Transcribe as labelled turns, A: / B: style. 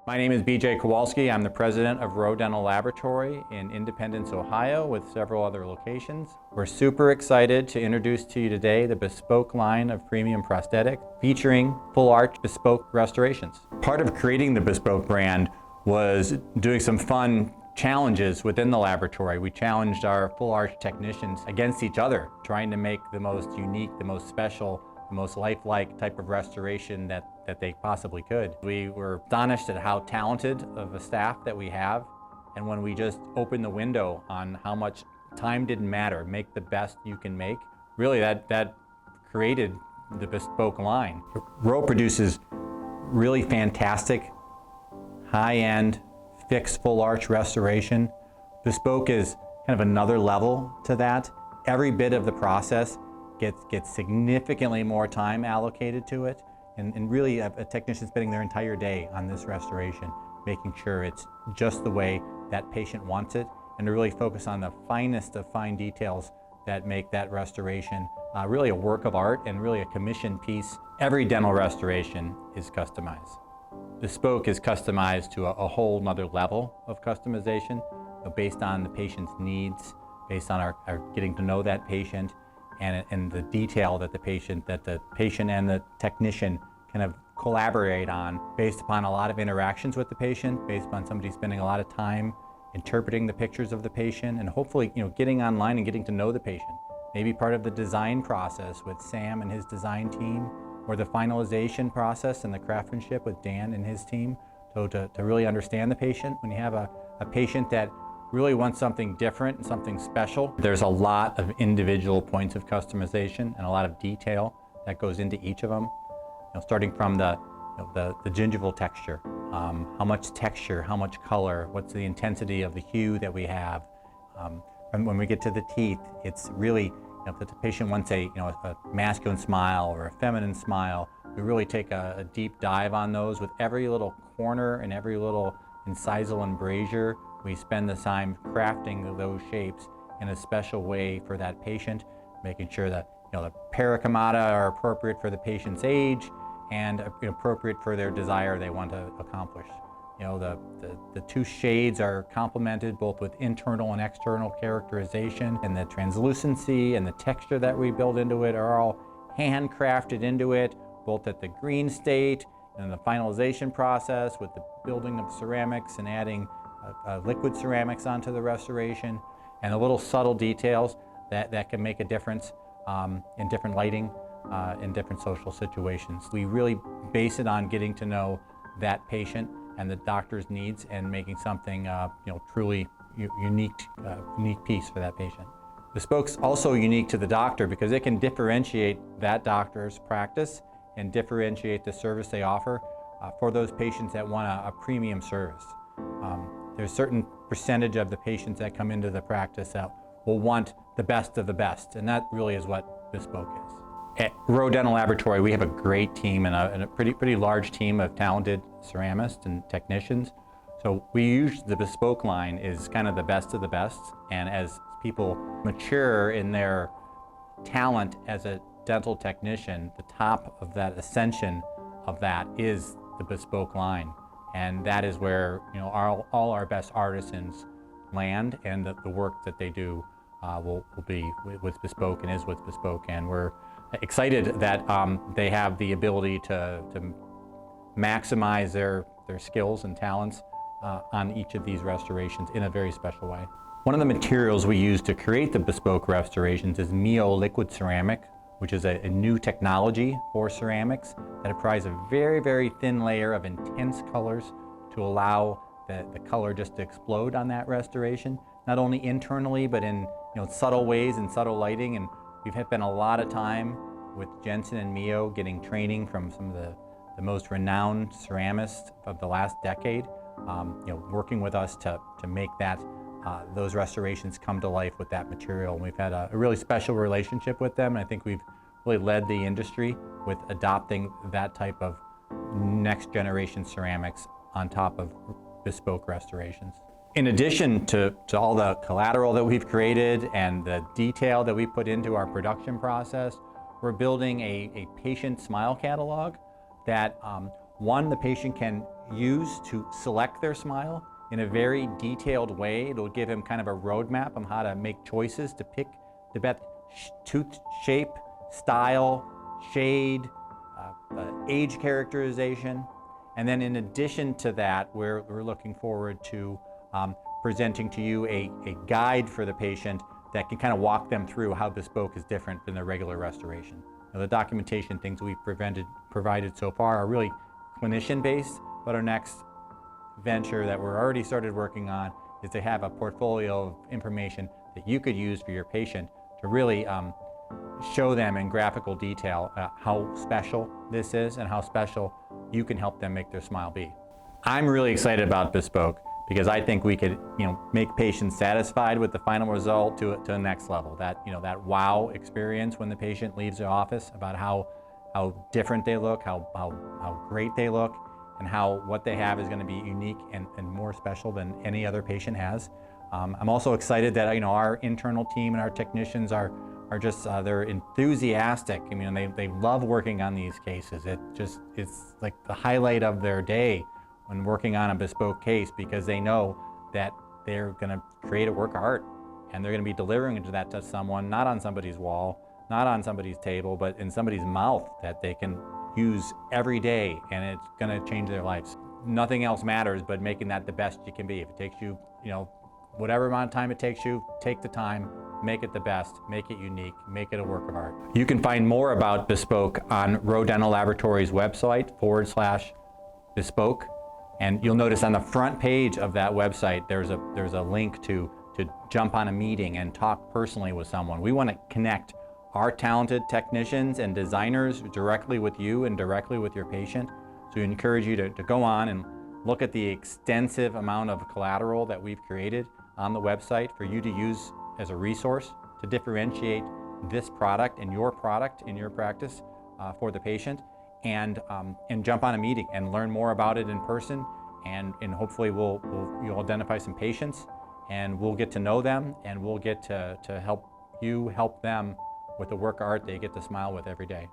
A: My name is BJ Kowalski. I'm the president of ROE Dental Laboratory in Independence, Ohio, with several other locations. We're super excited to introduce to you today the Bespoke line of premium prosthetic featuring full arch bespoke restorations. Part of creating the Bespoke brand was doing some fun challenges within the laboratory. We challenged our full arch technicians against each other, trying to make the most unique, the most special, the most lifelike type of restoration that they possibly could. We were astonished at how talented of a staff that we have, and when we just opened the window on how much time didn't matter, make the best you can make, really that created the Bespoke line. ROE produces really fantastic, high-end, fixed full arch restoration. Bespoke is kind of another level to that. Every bit of the process gets significantly more time allocated to it, and really a technician spending their entire day on this restoration, making sure it's just the way that patient wants it, and to really focus on the finest of fine details that make that restoration really a work of art and really a commissioned piece. Every dental restoration is customized. Bespoke is customized to a whole nother level of customization, based on the patient's needs, based on our getting to know that patient, and the detail that the patient and the technician kind of collaborate on, based upon a lot of interactions with the patient, based upon somebody spending a lot of time interpreting the pictures of the patient, and hopefully getting online and getting to know the patient. Maybe part of the design process with Sam and his design team, or the finalization process and the craftsmanship with Dan and his team, to really understand the patient. When you have a patient that really wants something different and something special, there's a lot of individual points of customization and a lot of detail that goes into each of them. Starting from the gingival texture, how much texture, how much color, what's the intensity of the hue that we have. And when we get to the teeth, it's really, if the patient wants a masculine smile or a feminine smile, we really take a deep dive on those with every little corner and every little incisal embrasure. We spend the time crafting those shapes in a special way for that patient, making sure that the paracomata are appropriate for the patient's age and appropriate for their desire they want to accomplish. The two shades are complemented both with internal and external characterization, and the translucency and the texture that we build into it are all handcrafted into it, both at the green state and the finalization process with the building of ceramics and adding liquid ceramics onto the restoration, and the little subtle details that can make a difference in different lighting, in different social situations. We really base it on getting to know that patient and the doctor's needs, and making something truly unique piece for that patient. Bespoke's also unique to the doctor because it can differentiate that doctor's practice and differentiate the service they offer for those patients that want a premium service. There's a certain percentage of the patients that come into the practice that will want the best of the best, and that really is what Bespoke is. At ROE Dental Laboratory, we have a great team and a pretty large team of talented ceramists and technicians. So we use the Bespoke line is kind of the best of the best, and as people mature in their talent as a dental technician, the top of that ascension of that is the Bespoke line. And that is where all our best artisans land, and the work that they do will be with Bespoke and is with Bespoke. And we're excited that they have the ability to maximize their skills and talents on each of these restorations in a very special way. One of the materials we use to create the Bespoke restorations is Miyo Liquid Ceramic, which is a new technology for ceramics that provides a very, very thin layer of intense colors to allow the color just to explode on that restoration, not only internally, but in subtle ways and subtle lighting. And we've spent a lot of time with Jensen and Miyo getting training from some of the most renowned ceramists of the last decade, working with us to make those restorations come to life with that material. And we've had a really special relationship with them, and I think we've really led the industry with adopting that type of next generation ceramics on top of Bespoke restorations. In addition to all the collateral that we've created and the detail that we put into our production process, we're building a patient smile catalog that one, the patient can use to select their smile in a very detailed way. It'll give him kind of a roadmap on how to make choices to pick the best tooth shape, style, shade, age characterization. And then in addition to that, we're looking forward to presenting to you a guide for the patient that can kind of walk them through how Bespoke is different than the regular restoration. Now, the documentation things we've provided so far are really clinician-based, but our next venture that we're already started working on is to have a portfolio of information that you could use for your patient to really show them in graphical detail how special this is and how special you can help them make their smile be. I'm really excited about Bespoke because I think we could, make patients satisfied with the final result to the next level. That, that wow experience when the patient leaves the office about how different they look, how great they look, and how what they have is going to be unique and more special than any other patient has. I'm also excited that our internal team and our technicians are just they're enthusiastic. They love working on these cases. It's like the highlight of their day when working on a bespoke case, because they know that they're going to create a work of art and they're going to be delivering that to someone, not on somebody's wall, not on somebody's table, but in somebody's mouth that they can use every day, and it's going to change their lives. Nothing else matters but making that the best you can be. If it takes you, whatever amount of time it takes you, take the time, make it the best, make it unique, make it a work of art. You can find more about Bespoke on ROE Dental Laboratory's website /Bespoke. And you'll notice on the front page of that website, there's a link to jump on a meeting and talk personally with someone. We want to connect our talented technicians and designers directly with you and directly with your patient. So we encourage you to go on and look at the extensive amount of collateral that we've created on the website for you to use as a resource to differentiate this product and your product in your practice for the patient. And jump on a meeting and learn more about it in person, and hopefully you'll identify some patients, and we'll get to know them, and we'll get to help them with the work of art they get to smile with every day.